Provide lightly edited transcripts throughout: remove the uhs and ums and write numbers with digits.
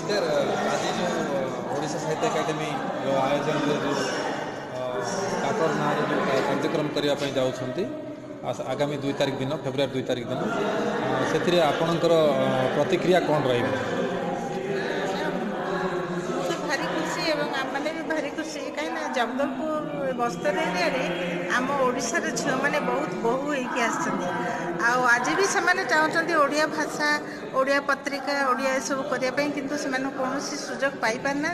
Sir आज जो ओडिशा साहित्य एकाडेमी जो आयोजन जो काकर ना जो कार्यक्रम करने जाऊँगी आगामी 2 तारिख दिन फेब्रुआरी 2 तारिख दिन से आपणकर प्रतिक्रिया कौन रही भारी खुशी एवं आमने भी भारी खुशी कहीं जगदलपुर बस्तर एरिया आम ओडिशार झील मैंने बहुत बहु होकर आज भी से चाहते ओडिया भाषा ओडिया पत्रिका ओडिया सब करने किंतु से कौन सुजोग पाई पारना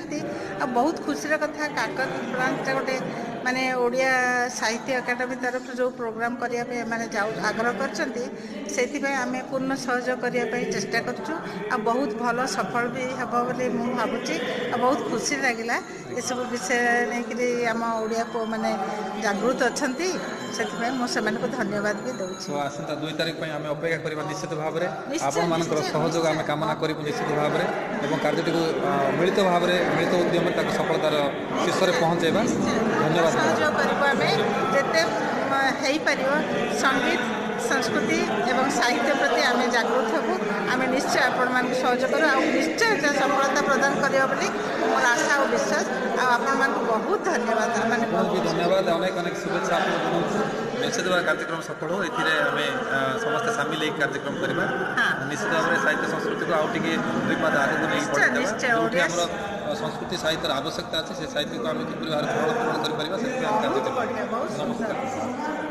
बहुत खुशी कथा काकत ब्रांच गोटे माने ओडिया साहित्य एकाडेमी तरफ जो प्रोग्राम करने माने आग्रह कर आम पूर्ण सहयोग करने चेष्टा करूँ बहुत भल सफल भी हम बोली मुझे भावुची बहुत खुशी लगिला ये सब विषय नहीं आम ओडिया को माने जागृत अच्छा से मुझे धन्यवाद भी दूसरी आसंता 2 तारिख आम अपेक्षा करवा निश्चित भाव में आपण सहयोग आम कामना करूँ निश्चित भाव में कार्यटी को मिलित भाव में मिलित उद्यम सफलतार शीर्ष में पहुँचेगा धन्यवाद सहयोग करते संगीत संस्कृति एवं साहित्य प्रति आम जागृत हबू आम निश्चय आपण मान सहयोग करूँ निश्चय सफलता प्रदान करियो बोली मोर आशा और विश्वास आपण बहुत धन्यवाद बहुत भी धन्यवाद अनेक अनेक शुभेच्छा आपको निश्चित भाव कार्यक्रम सफल हो ये समस्त सामिल हो कार्यक्रम करवा निश्चित भाव में साहित्य संस्कृति को आउटे 2 पाद आगे नहीं संस्कृति साहित्य आवश्यकता अच्छे से साहित्य को आम कि पूर्ण कर नमस्कार।